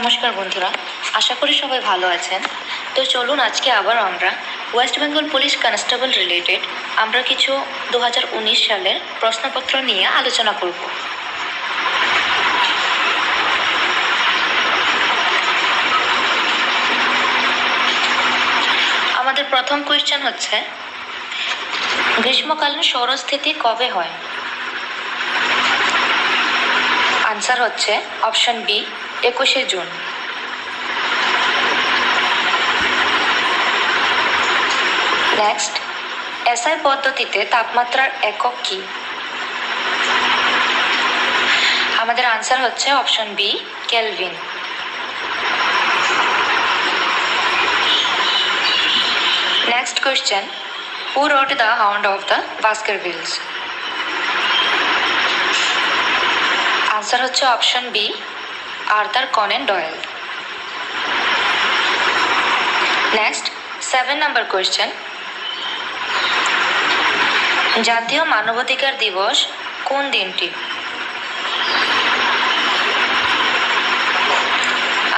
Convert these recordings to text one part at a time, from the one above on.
নমস্কার বন্ধুরা, আশা করি সবাই ভালো আছেন। তো চলুন আজকে আবার আমরা West Bengal police constable related আমরা কিছু 2019 সালের প্রশ্নপত্র নিয়ে আলোচনা করব। আমাদের প্রথম কোয়েশ্চেন হচ্ছে, গ্রীষ্মকালীন সৌরস্থিতি কবে হয়? আনসার হচ্ছে অপশন বি, 21শে জুন। নেক্সট, এসআই পদ্ধতিতে তাপমাত্রার একক কি? আমাদের আনসার হচ্ছে option B, kelvin. Next question, who wrote the hound of the Baskervilles? Answer হচ্ছে option B, Arthur Conan Doyle. Next 7 number question, জাতীয় মানবাধিকার দিবস কোন দিনটি?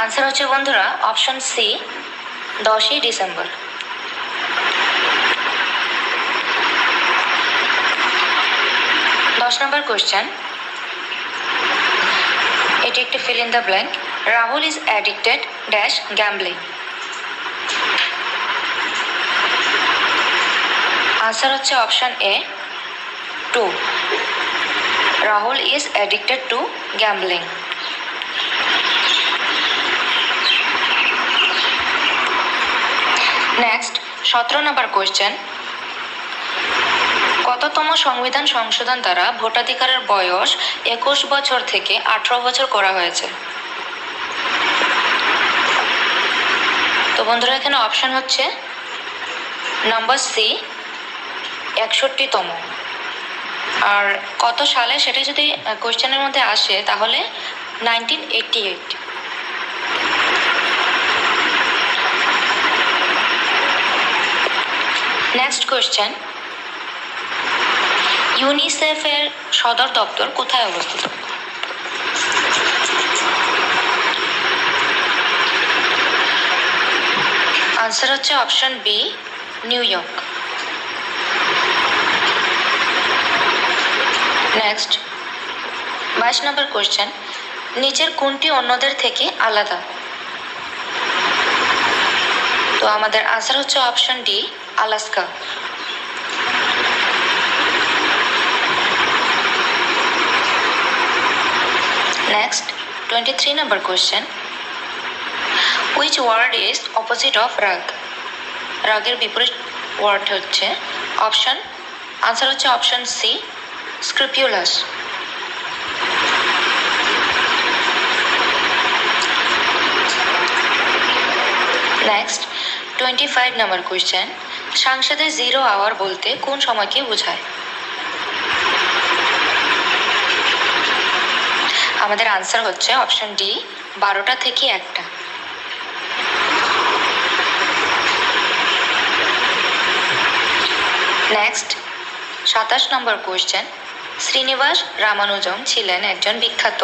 আনসার হচ্ছে বন্ধুরা অপশন সি, 10ই ডিসেম্বর। দশ নম্বর কোয়েশ্চেন, এটি একটি fill in the blank. Rahul is addicted dash gambling. Answer হচ্ছে option A, 2, Rahul is addicted to gambling. Next 17 number question, কততম সংবিধান সংশোধন দ্বারা ভোটাধিকারের বয়স 21 বছর থেকে 18 বছর করা হয়েছে? তো বন্ধুরা এখানে অপশন হচ্ছে নাম্বার সি, 61তম। আর কত সালে সেটা যদি কোয়েশ্চেনের মধ্যে আসে তাহলে 1988। নেক্সট কোয়েশ্চেন, ইউনিসেফের সদর দপ্তর কোথায় অবস্থিত? আনসার হচ্ছে option B, new York. Next 22 number question, নিচের কোনটি অন্যদের থেকে আলাদা? তো আমাদের আনসার হচ্ছে option D, Alaska. Next 23 number question, which word is opposite of রাগ? রাগের বিপরীত ওয়ার্ড হচ্ছে অপশন, আনসার হচ্ছে option C, scrupulous. Next 25 number question, সংসদের 0 আওয়ার বলতে কোন সময়কে বোঝায়? আমাদের আনসার হচ্ছে অপশন ডি, 12টা থেকে 1টা। নেক্সট 27 নম্বর কোয়েশ্চেন, শ্রীনিবাস রামানুজম ছিলেন একজন বিখ্যাত।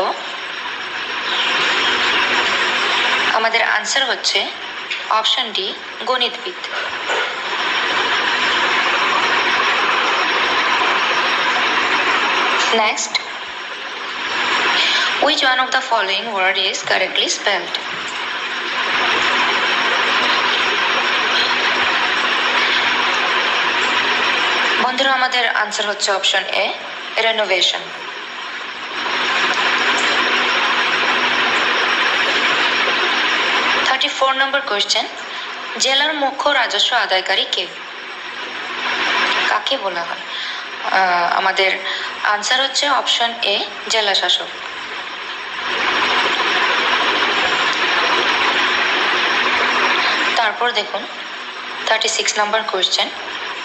আমাদের আনসার হচ্ছে অপশন ডি, গণিতবিদ। Next, which one of the following word is correctly spelled? বন্ধুরা আমাদের আনসার হচ্ছে অপশন এ, রেনোভেশন। ফোর নম্বর কোয়েশ্চেন, জেলার মুখ্য রাজস্ব আদায়কারী কে? কাকে বলা হয়? আমাদের আনসার হচ্ছে অপশন এ, জেলা শাসক। তারপর দেখুন 36 নম্বর কোয়েশ্চেন,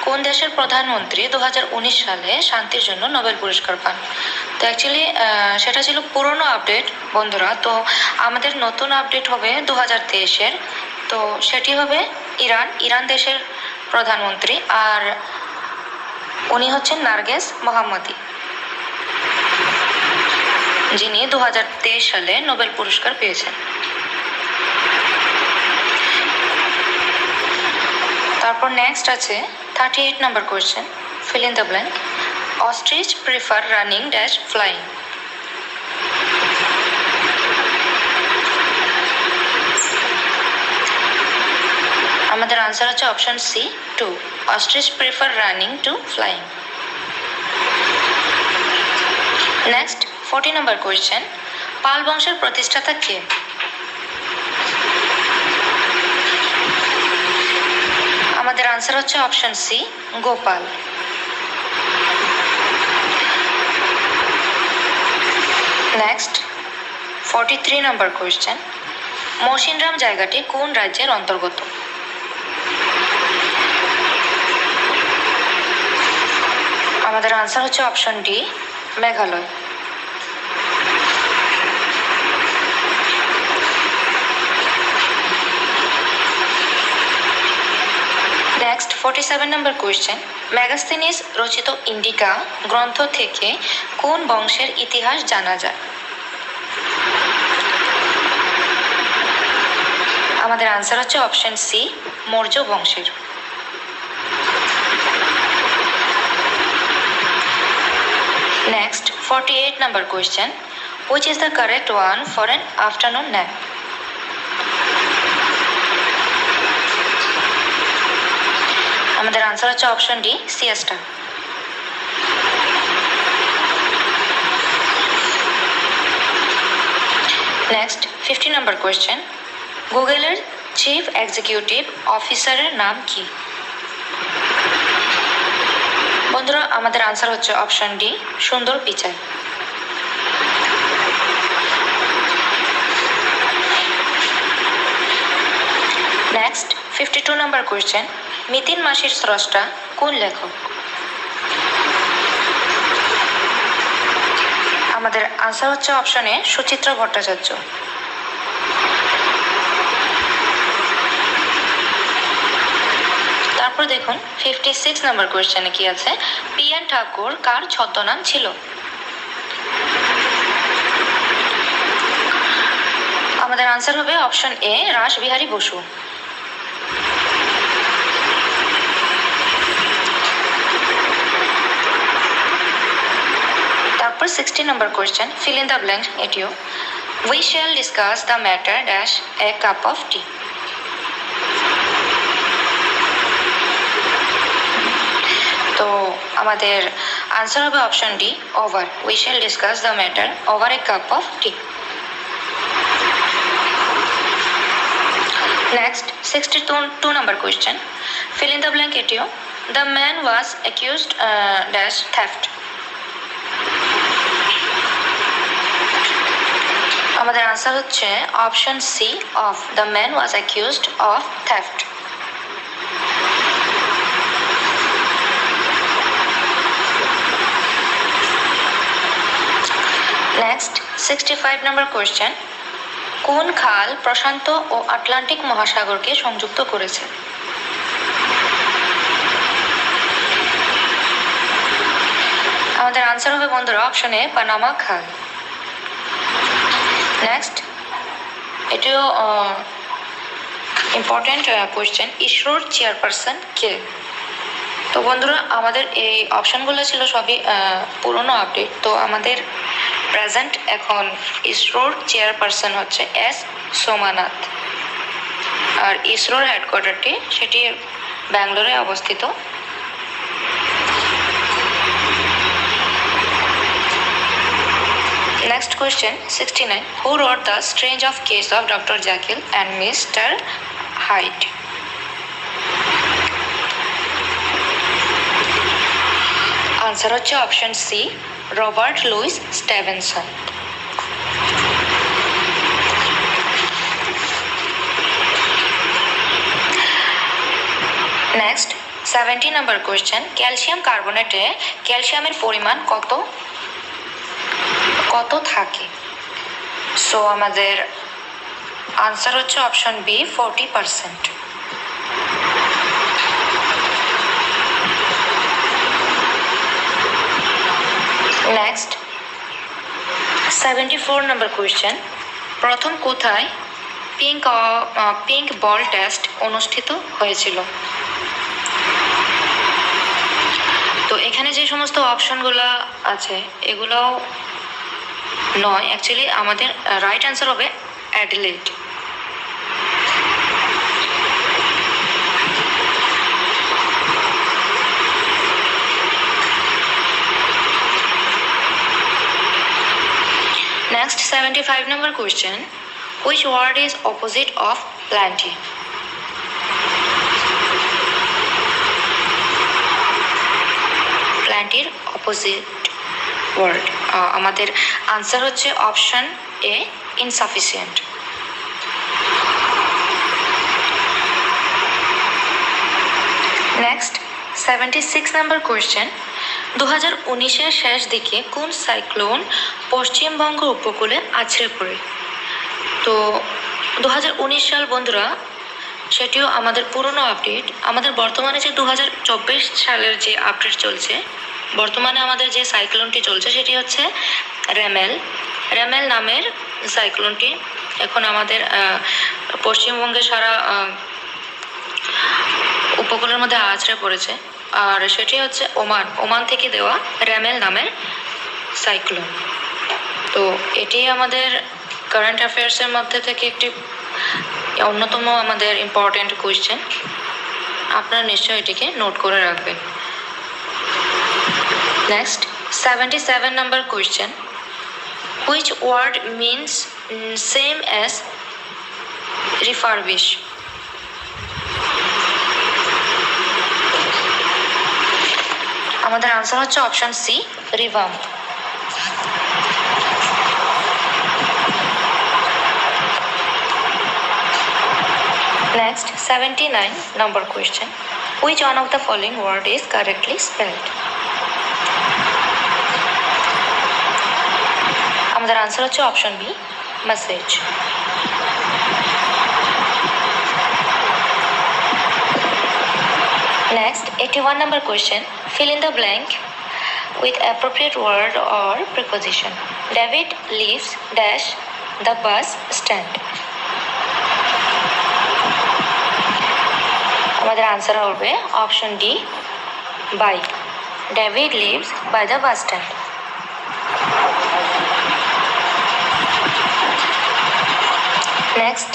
কোন দেশের প্রধানমন্ত্রী 2019 সালে শান্তির জন্য নোবেল পুরস্কার পান? তো অ্যাকচুয়ালি সেটা ছিল পুরনো আপডেট বন্ধুরা। তো আমাদের নতুন আপডেট হবে 2023-এর। তো সেটি হবে ইরান দেশের প্রধানমন্ত্রী, আর উনি হচ্ছেন নার্গেস মোহাম্মদী, যিনি 2023 সালে নোবেল পুরস্কার পেয়েছেন। তারপর নেক্সট আছে 38 number question, fill in the blank. Ostrich prefer running dash flying. আমাদের আনসার হচ্ছে option C 2, ostrich prefer running to flying. Next 40 number question, Pala বংশের প্রতিষ্ঠাতা কে? আমাদের আনসার হচ্ছে option C Gopal. Next 43 number question, Mawsynram জায়গাটি কোন রাজ্যের অন্তর্গত? আমাদের আনসার হচ্ছে option D Meghalaya. Next 47 number question, Megasthenes রচিত ইন্ডিকা গ্রন্থ থেকে কোন বংশের ইতিহাস জানা যায়? আমাদের আনসার হচ্ছে অপশন সি মৌর্য বংশের। Next 48 number question, which is the correct one for an afternoon nap? আমাদের আনসার হচ্ছে option D siesta. Next 50 number question, গুগলের চিফ এক্সিকিউটিভ অফিসারের নাম কি? বন্ধুরা আমাদের আনসার হচ্ছে অপশন ডি সুন্দর Pichai. Next 52 number question, Mitin মাসির স্রষ্টা কোন লেখক? আমাদের আনসার হচ্ছে অপশন এ সুচিত্রা ভট্টাচার্য। তারপর দেখুন 56 নাম্বার কোয়েশ্চেনে কি আছে, পি এন ঠাকুর কার ছদ্মনাম ছিল? আমাদের আনসার হবে অপশন এ রাসবিহারী বসু। তারপর 60 number question, fill in the blank এটিও, we shall discuss the matter dash a cup of tea. তো আমাদের আনসার হবে option D over, we shall discuss the matter over a cup of tea. Next 62 number question, fill in the blank etio, the man was accused dash theft. আমাদের answer হচ্ছে option C of, the man was accused of theft. Next 65 number question, কোন খাল প্রশান্ত ও Atlantic মহাসাগরকে সংযুক্ত করেছে? আমাদের answer হবে বন্ধুরা option A Panama খাল। নেক্সট এটিও ইম্পর্টেন্ট কোয়েশ্চেন, ইসরোর চেয়ারপারসন কে? তো বন্ধুরা আমাদের এই অপশনগুলো ছিল সবই পুরনো আপডেট। তো আমাদের প্রেজেন্ট এখন ইসরোর চেয়ারপারসন হচ্ছে এস সোমানাথ, আর ইসরোর হেডকোয়ার্টারটি সেটি ব্যাঙ্গালোরে অবস্থিত। Next question 69, who wrote the strange of case of doctor Jekyll and mister Hyde? Answer হচ্ছে option C Robert Louis Stevenson. Next 70 number question, calcium কার্বনেটে ক্যালসিয়ামের পরিমাণ কত কত থাকে? সো আমাদের আনসার হচ্ছে option B 40%। Next 74 number question, প্রথম কোথায় পিঙ্ক বল টেস্ট অনুষ্ঠিত হয়েছিল। তো এখানে যে সমস্ত অপশনগুলো আছে এগুলোও নয়, অ্যাকচুয়ালি আমাদের রাইট অ্যান্সার হবে Adelaide. Next, 75 number question. Which word is opposite of plenty? Plentyর opposite word. আমাদের আনসার হচ্ছে অপশন এ, insufficient. Next, 76 number question. 2019-এর শেষ দিকে কোন সাইক্লোন পশ্চিমবঙ্গ উপকূলে আছড়ে পড়ে? তো 2019 সাল বন্ধুরা, সেটিও আমাদের পুরনো আপডেট। আমাদের বর্তমানে যে 2024 সালের যে আপডেট চলছে, বর্তমানে আমাদের যে সাইক্লোনটি চলছে সেটি হচ্ছে রেমেল নামের সাইক্লোনটি এখন আমাদের পশ্চিমবঙ্গের সারা উপকূলের মধ্যে আছড়ে পড়েছে। আর সেটি হচ্ছে ওমান থেকে দেওয়া রেমেল নামের সাইক্লোন। তো এটি আমাদের কারেন্ট অ্যাফেয়ার্সের মধ্যে থেকে একটি অন্যতম আমাদের ইম্পর্টেন্ট কোয়েশ্চেন। আপনারা নিশ্চয়ই এটিকে নোট করে রাখবেন। Next, 77 number question. Which word means same as refurbish? আমাদের আনসার হচ্ছে option C, রিভাম্প। Next, 79 number question. Which one of the following word is correctly spelled? আমাদের আনসার হচ্ছে option B, message. Next, 81 number question. Fill in the blank with appropriate word or preposition. David leaves dash the bus stand. আমাদের answer হবে option D, by. David lives by the bus stand. Next,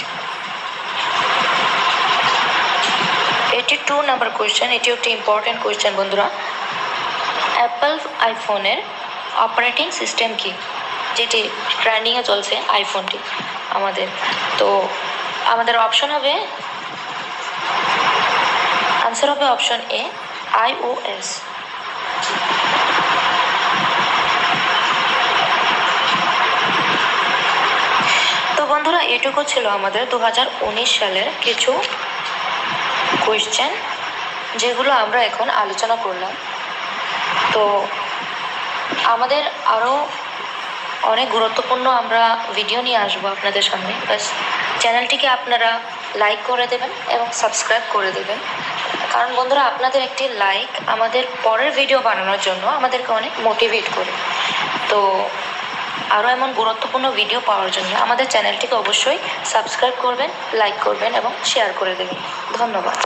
82 number question. এটি একটি important question বন্ধুরা। Apple আইফোনের operating system কি? যেটি ট্রেন্ডিংয়ে চলছে আইফোনটি আমাদের। তো আমাদের অপশন হবে, আনসার হবে অপশন এ, iOS। তো বন্ধুরা, এটুকু ছিল আমাদের 2019 সালের কিছু কোয়েশ্চেন, যেগুলো আমরা এখন আলোচনা করলাম। তো আমাদের আরও অনেক গুরুত্বপূর্ণ আমরা ভিডিও নিয়ে আসবো আপনাদের সামনে। বাস চ্যানেলটিকে আপনারা লাইক করে দেবেন এবং সাবস্ক্রাইব করে দেবেন, কারণ বন্ধুরা আপনাদের একটি লাইক আমাদের পরের ভিডিও বানানোর জন্য আমাদেরকে অনেক মোটিভেট করে। তো আরও এমন গুরুত্বপূর্ণ ভিডিও পাওয়ার জন্য আমাদের চ্যানেলটিকে অবশ্যই সাবস্ক্রাইব করবেন, লাইক করবেন এবং শেয়ার করে দেবেন। ধন্যবাদ।